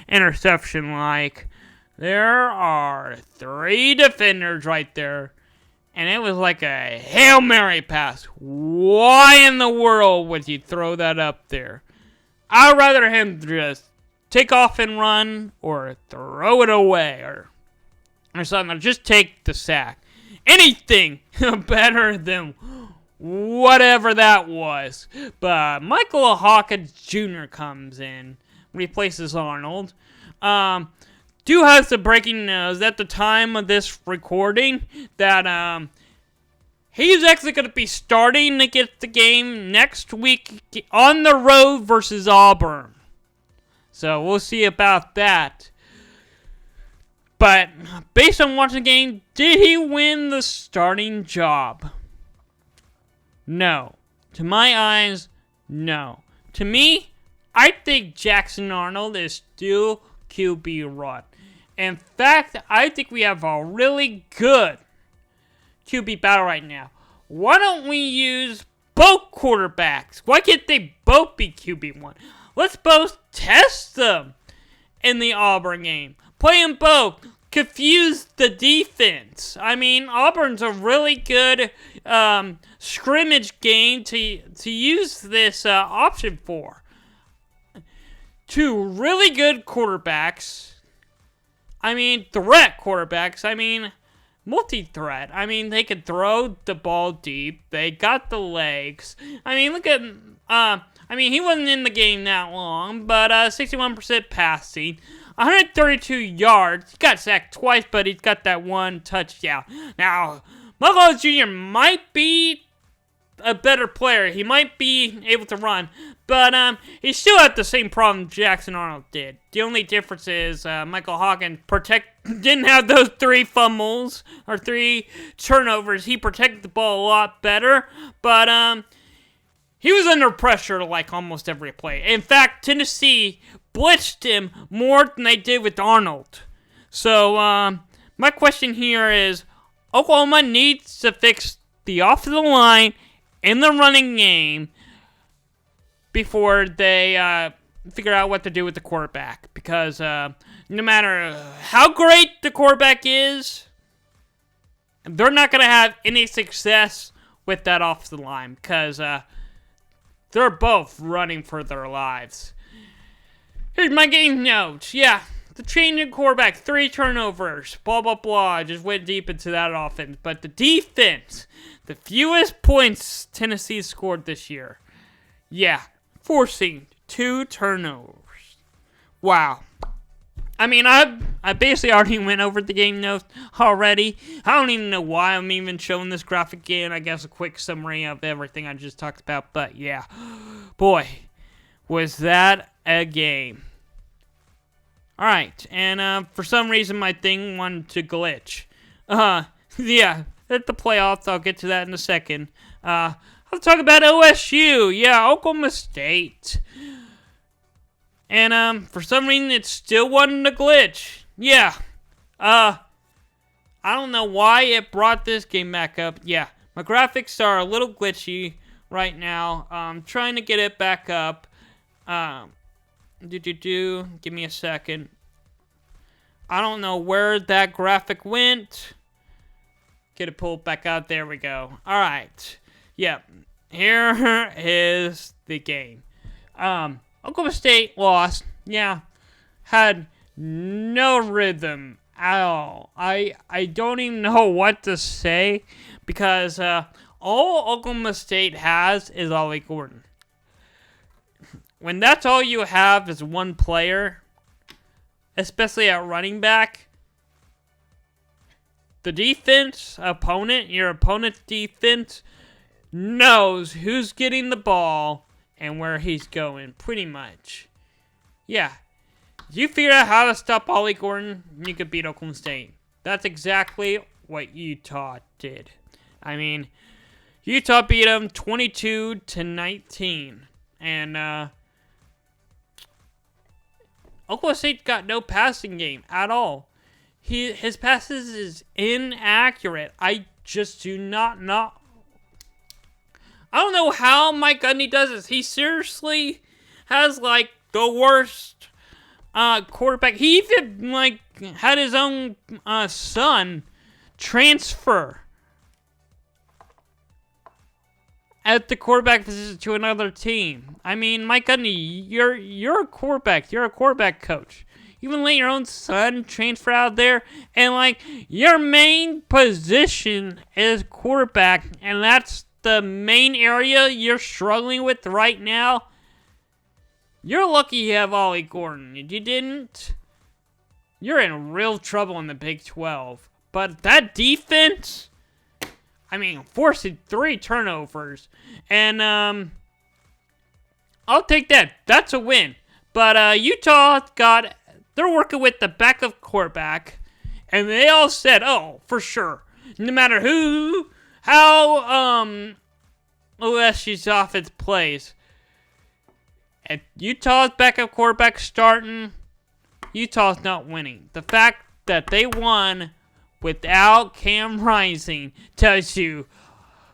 S1: interception, like. There are 3 defenders right there. And it was like a Hail Mary pass. Why in the world would you throw that up there? I'd rather him just take off and run or throw it away or something. Just take the sack. Anything better than whatever that was. But Michael Hawkins Jr. comes in, replaces Arnold. Do have some breaking news at the time of this recording that he's actually going to be starting against the game next week on the road versus Auburn. So we'll see about that. But based on watching the game, did he win the starting job? No. To my eyes, no. To me, I think Jackson Arnold is still QB1. In fact, I think we have a really good QB battle right now. Why don't we use both quarterbacks? Why can't they both be QB1? Let's both test them in the Auburn game. Play them both. Confuse the defense. I mean, Auburn's a really good scrimmage game to use this option for. Two really good quarterbacks. I mean, threat quarterbacks. I mean, multi-threat. I mean, they can throw the ball deep. They got the legs. I mean, look at... he wasn't in the game that long, but 61% passing. 132 yards. He got sacked twice, but he's got that one touchdown. Now, Michael Jr. might be a better player. He might be able to run, but he still had the same problem Jackson Arnold did. The only difference is Michael Hawkins didn't have those 3 fumbles or 3 turnovers. He protected the ball a lot better, but he was under pressure like almost every play. In fact, Tennessee blitzed him more than they did with Arnold. So, my question here is, Oklahoma needs to fix the offensive line in the running game before they figure out what to do with the quarterback. Because no matter how great the quarterback is, they're not going to have any success with that offensive line. Because they're both running for their lives. Here's my game notes. Yeah, the change in quarterback, 3 turnovers, blah, blah, blah. Just went deep into that offense. But the defense, the fewest points Tennessee scored this year. Yeah, forcing 2 turnovers. Wow. I mean, I basically already went over the game notes already. I don't even know why I'm even showing this graphic again. I guess a quick summary of everything I just talked about. But yeah, boy, was that a game. Alright, and for some reason my thing wanted to glitch. Yeah, at the playoffs, I'll get to that in a second. I'll talk about OSU. Yeah, Oklahoma State. And for some reason it still wasn't a glitch. Yeah. I don't know why it brought this game back up. Yeah, my graphics are a little glitchy right now. I'm trying to get it back up. Give me a second. I don't know where that graphic went. Get it pulled back out. There we go. Alright. Yep. Here is the game. Oklahoma State lost. Yeah. Had no rhythm at all. I don't even know what to say. Because all Oklahoma State has is Ollie Gordon. When that's all you have is one player, especially at running back, the your opponent's defense, knows who's getting the ball and where he's going, pretty much. Yeah. If you figure out how to stop Ollie Gordon, you could beat Oklahoma State. That's exactly what Utah did. I mean, Utah beat them 22-19. And, Oklahoma State got no passing game at all. His passes is inaccurate. I just do not know. I don't know how Mike Gundy does this. He seriously has, like, the worst quarterback. He even, like, had his own son transfer at the quarterback position to another team. I mean, Mike Gundy, you're a quarterback. You're a quarterback coach. You even let your own son transfer out there, and like your main position is quarterback, and that's the main area you're struggling with right now, you're lucky you have Ollie Gordon. If you didn't, you're in real trouble in the Big 12. But that defense, I mean, forcing 3 turnovers. And, I'll take that. That's a win. But, Utah they're working with the backup quarterback. And they all said, oh, for sure. No matter how OSU's offense plays. If Utah's backup quarterback starting, Utah's not winning. The fact that they won without Cam Rising tells you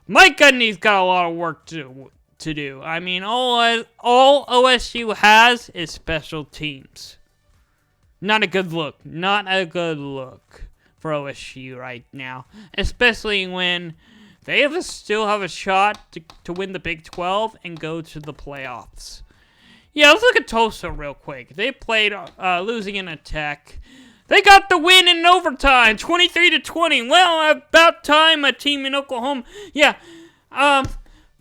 S1: Mike Gundy's got a lot of work to do. I mean, all OSU has is special teams. Not a good look. Not a good look for OSU right now. Especially when they still have a shot to win the Big 12 and go to the playoffs. Yeah, let's look at Tulsa real quick. They played Louisiana Tech. They got the win in overtime, 23-20. Well, about time a team in Oklahoma. Yeah,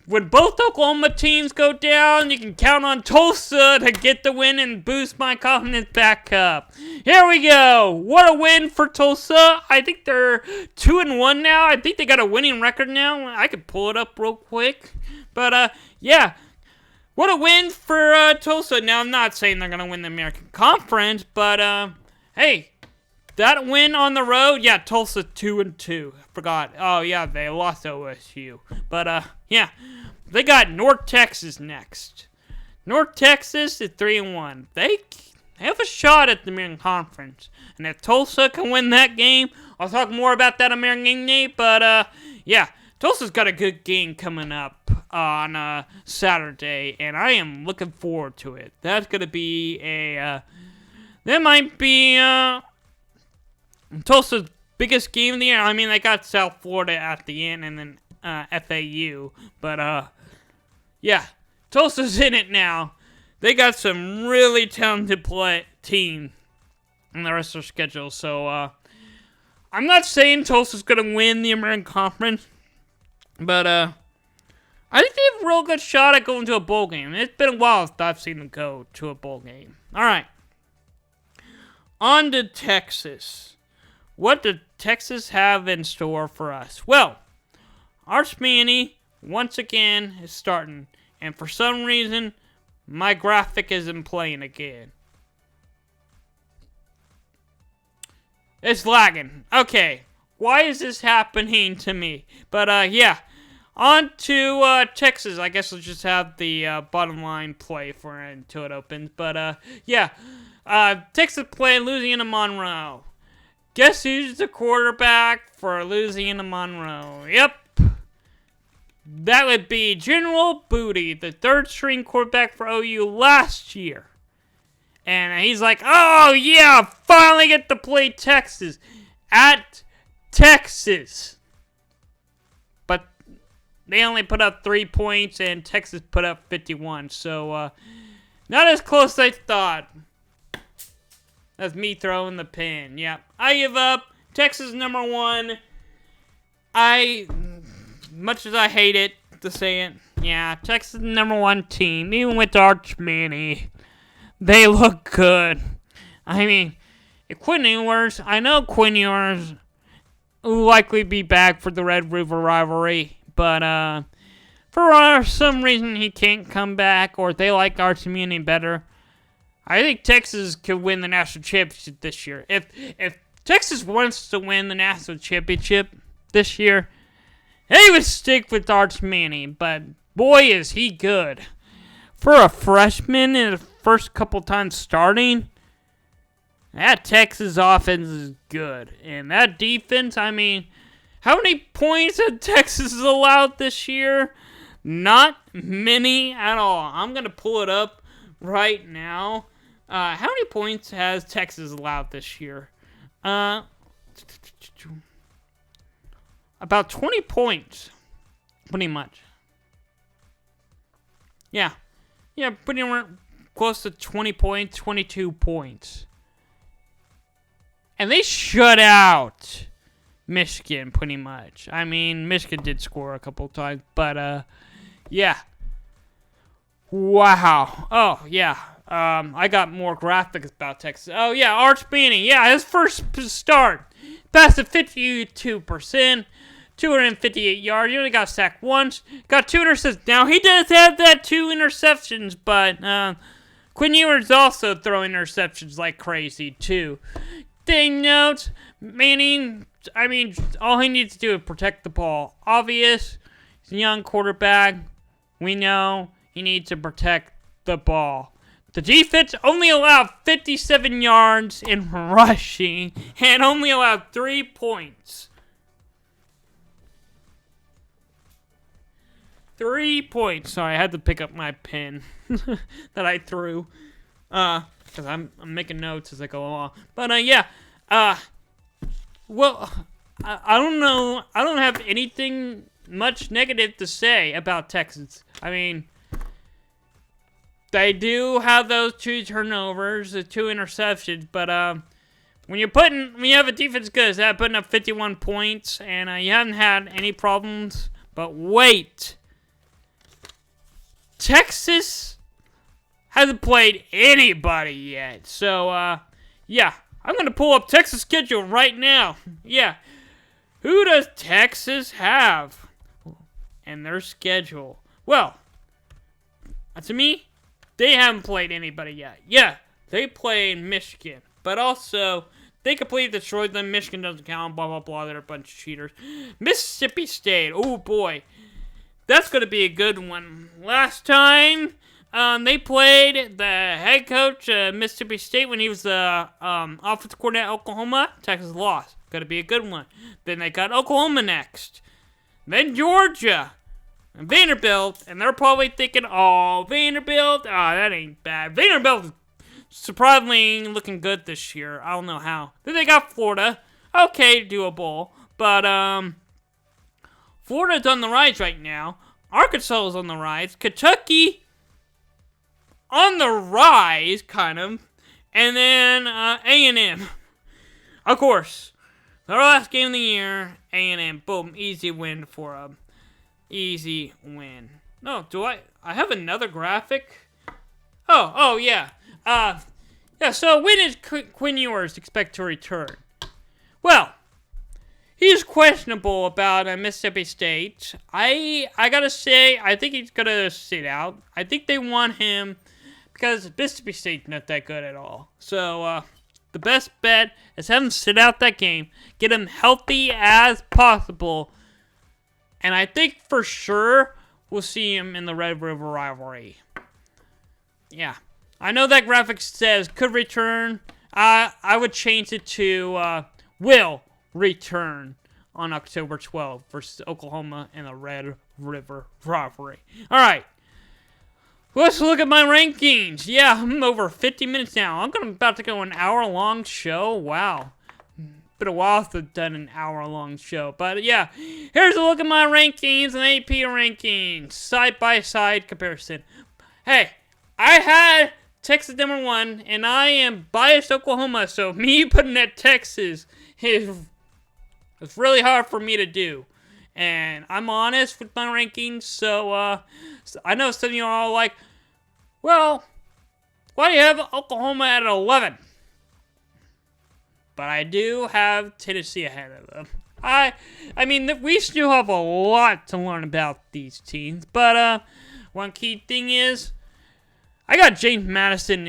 S1: when both Oklahoma teams go down, you can count on Tulsa to get the win and boost my confidence back up. Here we go. What a win for Tulsa. I think they're 2-1 now. I think they got a winning record now. I could pull it up real quick. But, yeah. What a win for Tulsa. Now, I'm not saying they're going to win the American Conference, but, hey, that win on the road, yeah, Tulsa 2-2. Forgot. Oh, yeah, they lost OSU. But, yeah, they got North Texas next. North Texas is 3-1. They have a shot at the American Conference. And if Tulsa can win that game, I'll talk more about that American game day, but, yeah, Tulsa's got a good game coming up on Saturday, and I am looking forward to it. That's going to be that might be Tulsa's biggest game of the year. I mean, they got South Florida at the end and then FAU, but yeah, Tulsa's in it now. They got some really talented team in the rest of their schedule, so I'm not saying Tulsa's going to win the American Conference, but I think they have a real good shot at going to a bowl game. It's been a while since I've seen them go to a bowl game. All right. On to Texas. What did Texas have in store for us? Well, Arch Manny, once again, is starting. And for some reason, my graphic isn't playing again. It's lagging. Okay. Why is this happening to me? But, yeah. On to Texas. I guess we'll just have the bottom line play for it until it opens. But, yeah. Texas playing Louisiana Monroe. Guess who's the quarterback for Louisiana Monroe? Yep. That would be General Booty, the third-string quarterback for OU last year. And he's like, oh, yeah, finally get to play Texas. At Texas. But they only put up 3 points, and Texas put up 51. So, not as close as I thought. That's me throwing the pin. Yeah, I give up. Texas #1. Much as I hate it to say it, yeah, Texas #1 team. Even with Arch Manny, they look good. I mean, if Quinn Ewers, I know Quinn Ewers will likely be back for the Red River rivalry, but for some reason he can't come back, or they like Arch Manny better. I think Texas could win the national championship this year. If Texas wants to win the national championship this year, they would stick with Arch Manny, but boy is he good. For a freshman in the first couple times starting, that Texas offense is good. And that defense, I mean, how many points have Texas allowed this year? Not many at all. I'm going to pull it up right now. How many points has Texas allowed this year? About 20 points. Pretty much. Yeah. Yeah, pretty close to 20 points, 22 points. And they shut out Michigan, pretty much. I mean, Michigan did score a couple times, but, yeah. Wow. Oh, yeah. I got more graphics about Texas. Oh, yeah, Arch Manning. Yeah, his first start. Passed at 52%, 258 yards. He only got sacked once. Got 2 interceptions. Now, he does have that 2 interceptions, but Quinn Ewers also throwing interceptions like crazy, too. Thing notes, Manning, I mean, all he needs to do is protect the ball. Obvious, he's a young quarterback. We know he needs to protect the ball. The defense only allowed 57 yards in rushing and only allowed 3 points. 3 points. Sorry, I had to pick up my pen that I threw. Because I'm making notes as I go along. But, yeah. Well, I don't know. I don't have anything much negative to say about Texas. I mean, they do have those 2 turnovers, the 2 interceptions, but when you have a defense good as that, putting up 51 points, and you haven't had any problems. But wait, Texas hasn't played anybody yet. So yeah, I'm gonna pull up Texas' schedule right now. Yeah, who does Texas have in their schedule? Well, to me, they haven't played anybody yet. Yeah, they played Michigan, but also they completely destroyed them. Michigan doesn't count, blah, blah, blah. They're a bunch of cheaters. Mississippi State, oh boy. That's going to be a good one. Last time, they played the head coach of Mississippi State when he was the offensive coordinator at Oklahoma. Texas lost. Going to be a good one. Then they got Oklahoma next. Then Georgia. And Vanderbilt, and they're probably thinking, oh, Vanderbilt, that ain't bad. Vanderbilt is surprisingly looking good this year. I don't know how. Then they got Florida. Okay, doable. But, Florida's on the rise right now. Arkansas is on the rise. Kentucky, on the rise, kind of. And then, A&M. Of course, their last game of the year, A&M, boom, easy win for them. Easy win. No, do I have another graphic? Oh, yeah. Yeah, so when is Quinn Ewers expect to return? Well, he's questionable about Mississippi State. I gotta say, I think he's gonna sit out. I think they want him because Mississippi State's not that good at all. So, the best bet is have him sit out that game, get him healthy as possible. And I think for sure we'll see him in the Red River rivalry. Yeah. I know that graphic says could return. I would change it to will return on October 12th versus Oklahoma in the Red River rivalry. All right. Let's look at my rankings. Yeah, I'm over 50 minutes now. I'm about to go an hour-long show. Wow. Been a while since I've done an hour-long show. But yeah, here's a look at my rankings and AP rankings. Side-by-side comparison. Hey, I had Texas number 1, and I am biased Oklahoma, so me putting at Texas is really hard for me to do. And I'm honest with my rankings, so I know some of you are all like, well, why do you have Oklahoma at 11? But I do have Tennessee ahead of them. I mean, we still have a lot to learn about these teams. But one key thing is, I got James Madison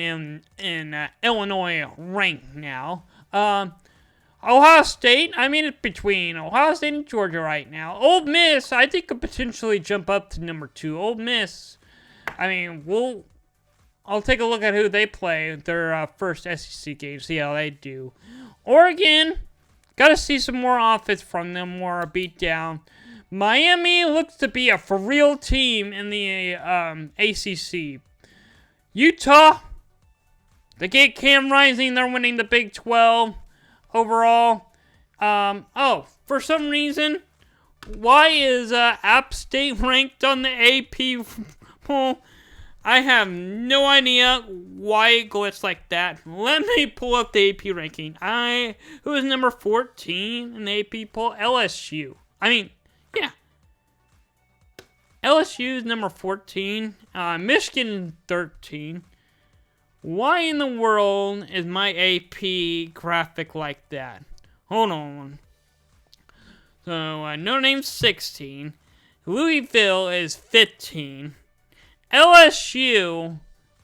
S1: in Illinois ranked now. Ohio State, I mean, it's between Ohio State and Georgia right now. Ole Miss, I think, could potentially jump up to number 2. Ole Miss, I mean, I'll take a look at who they play their first SEC game, see how they do. Oregon, got to see some more offense from them, more beat down. Miami looks to be a for real team in the ACC. Utah, they get Cam Rising, they're winning the Big 12 overall. For some reason, why is App State ranked on the AP poll? I have no idea why it glitched like that. Let me pull up the AP ranking. Who is number 14 in the AP poll? LSU. I mean, yeah. LSU is number 14. Michigan 13. Why in the world is my AP graphic like that? Hold on. So, Notre Dame's 16. Louisville is 15. LSU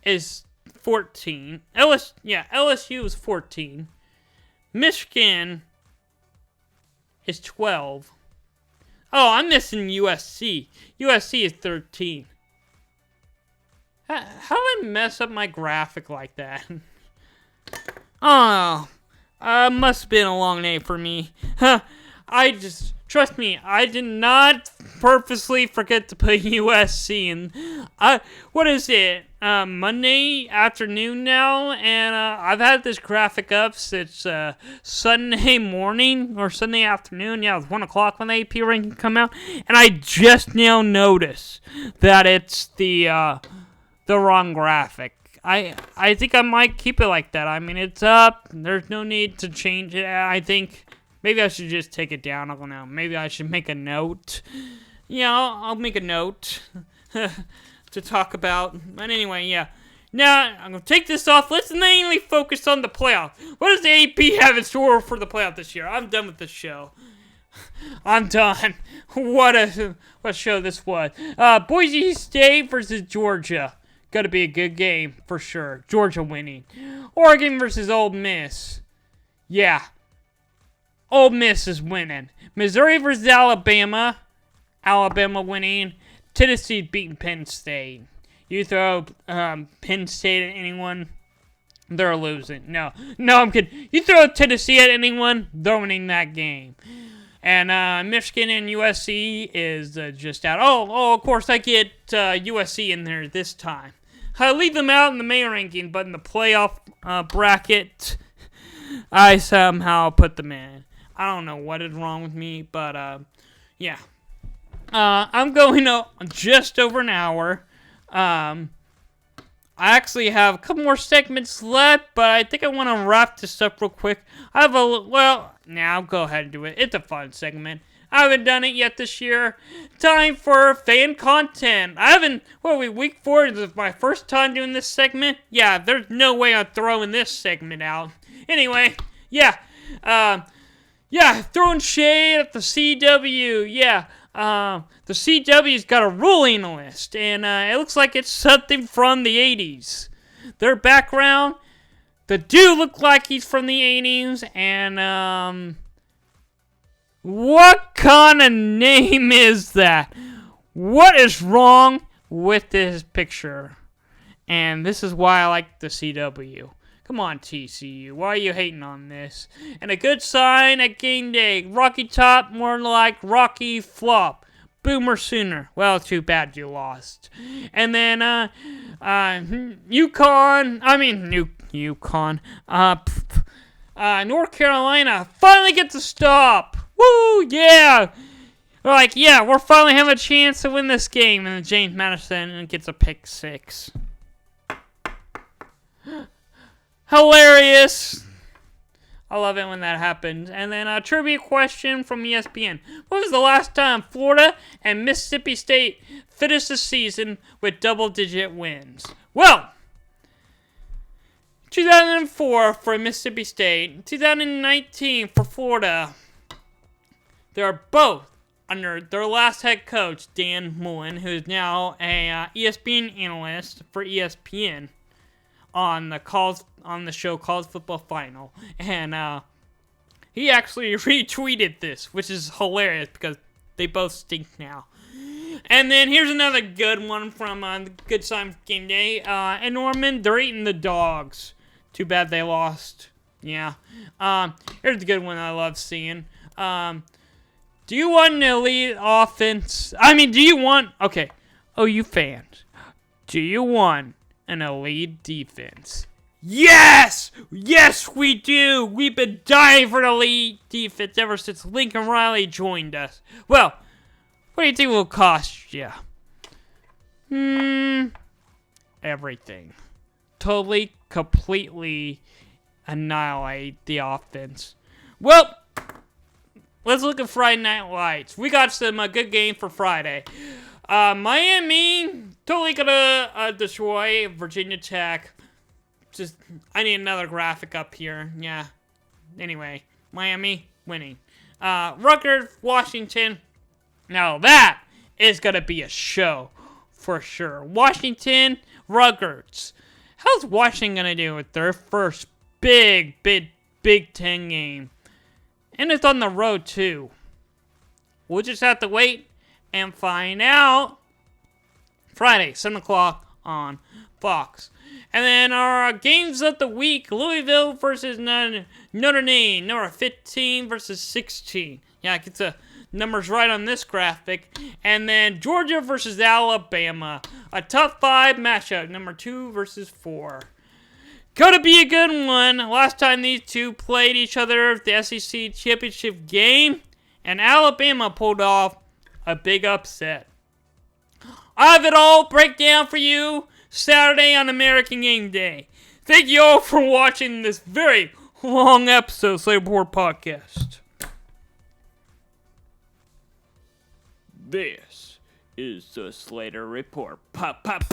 S1: is 14. LSU is 14. Michigan is 12. Oh, I'm missing USC. USC is 13. How did I mess up my graphic like that? Oh, must have been a long day for me. Trust me, I did not purposely forget to put USC in. What is it? Monday afternoon now, and I've had this graphic up since Sunday morning or Sunday afternoon. Yeah, it was 1 o'clock when the AP ranking come out, and I just now noticed that it's the wrong graphic. I think I might keep it like that. I mean, it's up. There's no need to change it. I think maybe I should just take it down. I don't know. Maybe I should make a note. Yeah, I'll make a note to talk about. But anyway, yeah. Now, I'm going to take this off. Let's mainly focus on the playoff. What does the AP have in store for the playoff this year? I'm done with this show. I'm done. What a show this was. Boise State versus Georgia. Got to be a good game for sure. Georgia winning. Oregon versus Ole Miss. Yeah. Ole Miss is winning. Missouri versus Alabama. Alabama winning. Tennessee beating Penn State. You throw Penn State at anyone, they're losing. No, I'm kidding. You throw Tennessee at anyone, they're winning that game. And Michigan and USC is just out. Oh, of course I get USC in there this time. I leave them out in the main ranking, but in the playoff bracket, I somehow put them in. I don't know what is wrong with me, but yeah. I'm going just over an hour. I actually have a couple more segments left, but I think I want to wrap this up real quick. Now go ahead and do it. It's a fun segment. I haven't done it yet this year. Time for fan content. Week 4 is my first time doing this segment. Yeah, there's no way I'm throwing this segment out. Anyway, yeah. Throwing shade at the CW. Yeah. The CW's got a ruling list, and it looks like it's something from the 80s. Their background, the dude looked like he's from the 80s, and what kind of name is that? What is wrong with this picture? And this is why I like the CW. Come on, TCU. Why are you hating on this? And a good sign at game day. Rocky Top, more like Rocky Flop. Boomer Sooner. Well, too bad you lost. And then, North Carolina finally gets a stop. Woo, yeah. We're finally having a chance to win this game. And then James Madison gets a pick 6. Hilarious. I love it when that happens. And then a trivia question from ESPN. When was the last time Florida and Mississippi State finished the season with double-digit wins? Well, 2004 for Mississippi State, 2019 for Florida. They are both under their last head coach, Dan Mullen, who is now a ESPN analyst for ESPN. On the show College Football Final, and he actually retweeted this, which is hilarious because they both stink now. And then here's another good one from the Good Time Game Day. In Norman, they're eating the dogs. Too bad they lost. Yeah. Here's the good one I love seeing. Do you want an elite offense? Okay. Oh, you fans. Do you want an elite defense? Yes! Yes, we do! We've been dying for an elite defense ever since Lincoln Riley joined us. Well, what do you think it will cost you? everything. Totally, completely annihilate the offense. Well, let's look at Friday Night Lights. We got some good game for Friday. Miami totally gonna destroy Virginia Tech. Just, I need another graphic up here. Yeah. Anyway, Miami winning. Rutgers, Washington. Now that is gonna be a show for sure. Washington, Rutgers. How's Washington gonna do with their first Big Ten game? And it's on the road too. We'll just have to wait and find out. Friday, 7 o'clock on Fox. And then our games of the week, Louisville versus Notre Dame, number 15 versus 16. Yeah, it gets the numbers right on this graphic. And then Georgia versus Alabama, a top 5 matchup, number 2 versus 4. Gonna be a good one. Last time these two played each other at the SEC championship game, and Alabama pulled off a big upset. I have it all breakdown for you Saturday on American Game Day. Thank you all for watching this very long episode of Slater Report Podcast. This is the Slater Report Podcast.